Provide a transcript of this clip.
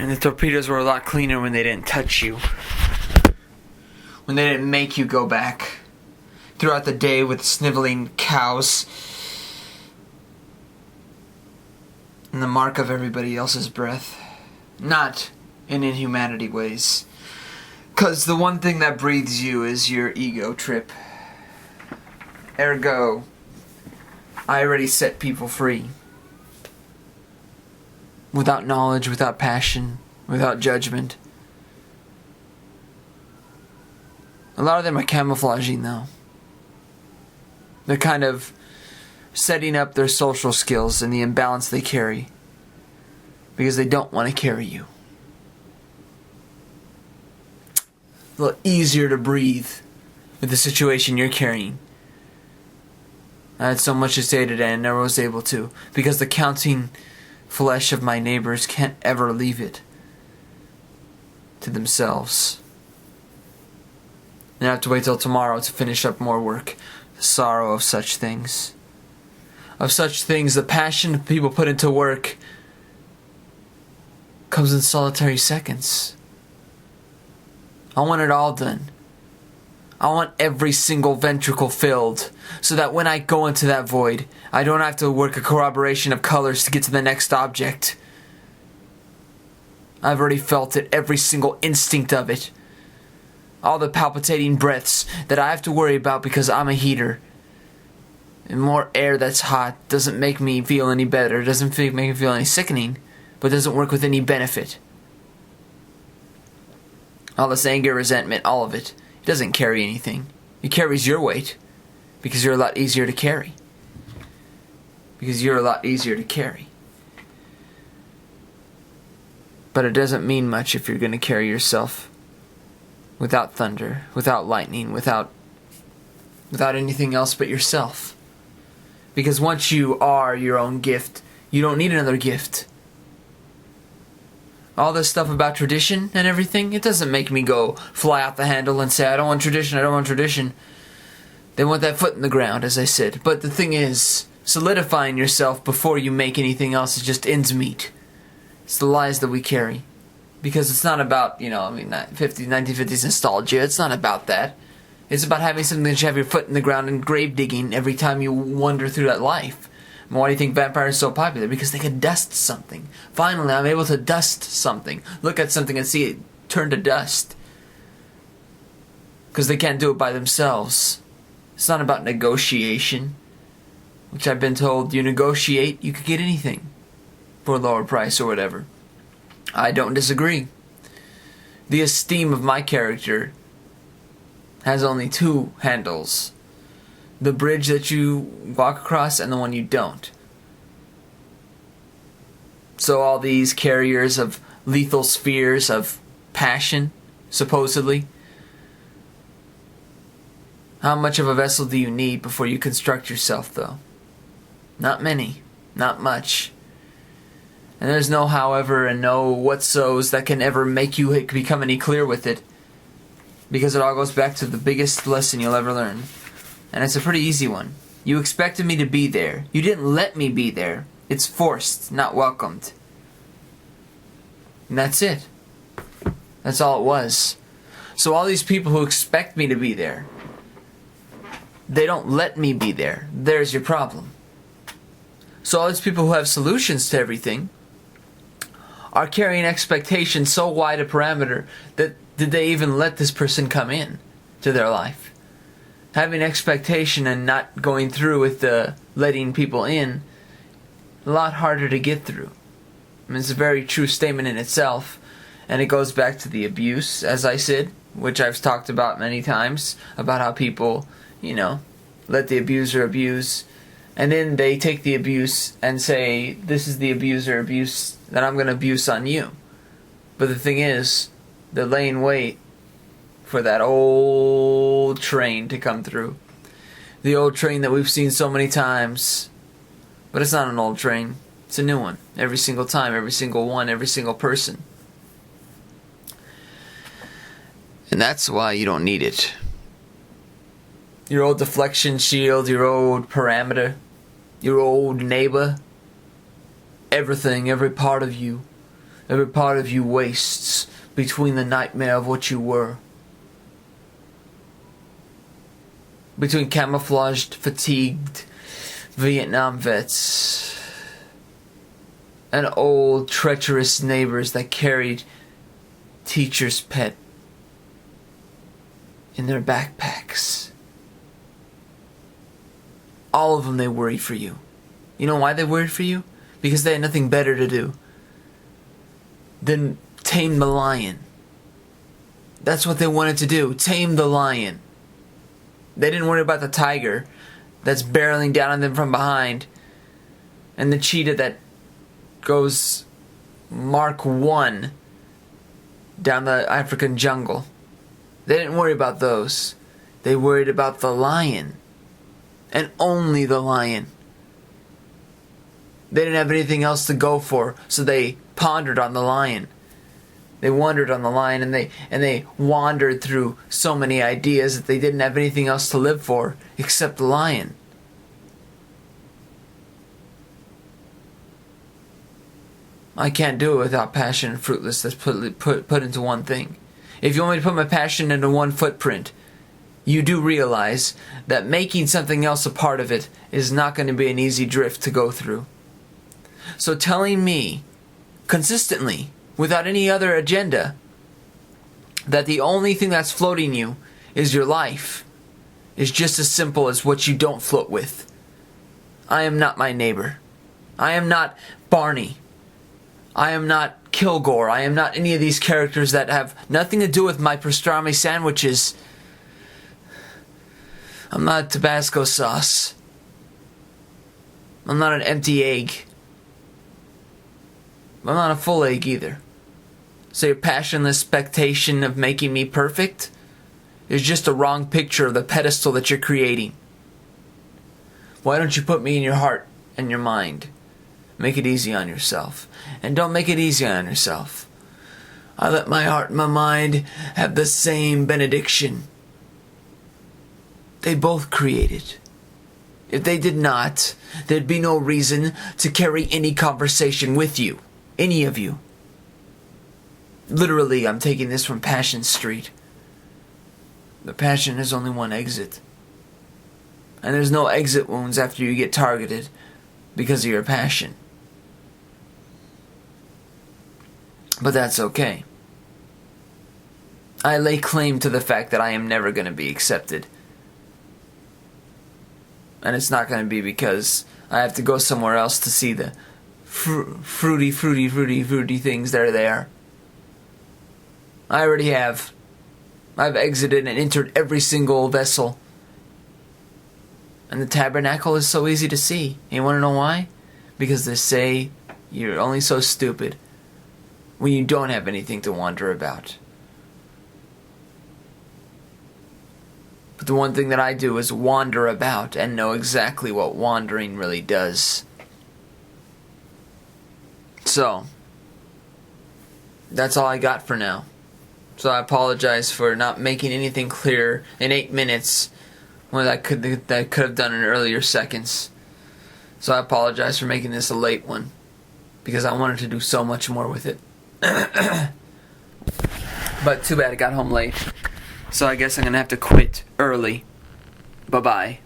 And the torpedoes were a lot cleaner when they didn't touch you. When they didn't make you go back throughout the day with sniveling cows and the mark of everybody else's breath. Not in inhumanity ways. 'Cause the one thing that breathes you is your ego trip. Ergo, I already set people free. Without knowledge, without passion, without judgment. A lot of them are camouflaging though. They're kind of setting up their social skills and the imbalance they carry. Because they don't want to carry you. A little easier to breathe with the situation you're carrying. I had so much to say today and never was able to. Because the counting flesh of my neighbors can't ever leave it to themselves. And I have to wait till tomorrow to finish up more work. The sorrow of such things. Of such things, the passion people put into work comes in solitary seconds. I want it all done. I want every single ventricle filled, so that when I go into that void, I don't have to work a corroboration of colors to get to the next object. I've already felt it, every single instinct of it. All the palpitating breaths that I have to worry about because I'm a heater. And more air that's hot doesn't make me feel any better, doesn't make me feel any sickening, but doesn't work with any benefit. All this anger, resentment, all of it. It doesn't carry anything. It carries your weight. Because you're a lot easier to carry. Because you're a lot easier to carry. But it doesn't mean much if you're going to carry yourself without thunder, without lightning, without anything else but yourself. Because once you are your own gift, you don't need another gift. All this stuff about tradition and everything, it doesn't make me go fly out the handle and say, I don't want tradition, I don't want tradition. They want that foot in the ground, as I said. But the thing is, solidifying yourself before you make anything else is just ends meat. It's the lies that we carry. Because it's not about, 1950s nostalgia. It's not about that. It's about having something that you have your foot in the ground and grave digging every time you wander through that life. And why do you think vampires are so popular? Because they can dust something. Finally, I'm able to dust something. Look at something and see it turn to dust. Because they can't do it by themselves. It's not about negotiation. Which I've been told, you negotiate, you could get anything. For a lower price or whatever. I don't disagree. The esteem of my character has only two handles. The bridge that you walk across and the one you don't. So all these carriers of lethal spheres of passion, supposedly. How much of a vessel do you need before you construct yourself, though? Not many. Not much. And there's no however and no whatsos that can ever make you become any clear with it. Because it all goes back to the biggest lesson you'll ever learn. And it's a pretty easy one. You expected me to be there. You didn't let me be there. It's forced, not welcomed. And that's it. That's all it was. So all these people who expect me to be there, they don't let me be there. There's your problem. So all these people who have solutions to everything are carrying expectations so wide a parameter that did they even let this person come in to their life? Having expectation and not going through with the letting people in, a lot harder to get through. I mean, it's a very true statement in itself, and it goes back to the abuse, as I said, which I've talked about many times, about how people, let the abuser abuse, and then they take the abuse and say, this is the abuser abuse that I'm going to abuse on you. But the thing is, they're laying wait for that old train to come through. The old train that we've seen so many times. But it's not an old train. It's a new one. Every single time, every single one, every single person. And that's why you don't need it. Your old deflection shield, your old parameter, your old neighbor, everything, every part of you Every part of you wastes between the nightmare of what you were. Between camouflaged, fatigued Vietnam vets and old, treacherous neighbors that carried teacher's pet in their backpacks. All of them, they worried for you. You know why they worried for you? Because they had nothing better to do than tame the lion. That's what they wanted to do, tame the lion. They didn't worry about the tiger that's barreling down on them from behind, and the cheetah that goes Mark 1 down the African jungle. They didn't worry about those. They worried about the lion, and only the lion. They didn't have anything else to go for, so they pondered on the lion. They wandered on the lion, and they wandered through so many ideas that they didn't have anything else to live for except the lion. I can't do it without passion and fruitless that's put into one thing. If you want me to put my passion into one footprint, you do realize that making something else a part of it is not going to be an easy drift to go through. So telling me consistently, without any other agenda, that the only thing that's floating you is your life is just as simple as what you don't float with. I am not my neighbor. I am not Barney. I am not Kilgore. I am not any of these characters that have nothing to do with my pastrami sandwiches. I'm not Tabasco sauce. I'm not an empty egg. I'm not a full egg either. So your passionless expectation of making me perfect is just a wrong picture of the pedestal that you're creating. Why don't you put me in your heart and your mind? Make it easy on yourself. And don't make it easy on yourself. I let my heart and my mind have the same benediction. They both created. If they did not, there'd be no reason to carry any conversation with you. Any of you. Literally, I'm taking this from Passion Street. The passion has only one exit. And there's no exit wounds after you get targeted because of your passion. But that's okay. I lay claim to the fact that I am never going to be accepted. And it's not going to be because I have to go somewhere else to see the fruity things that are there. I already have. I've exited and entered every single vessel. And the tabernacle is so easy to see. And you want to know why? Because they say you're only so stupid when you don't have anything to wonder about. But the one thing that I do is wander about and know exactly what wandering really does. So, that's all I got for now. So I apologize for not making anything clear in 8 minutes when I could have done in earlier seconds. So I apologize for making this a late one, because I wanted to do so much more with it. But too bad I got home late. So I guess I'm going to have to quit early. Bye-bye.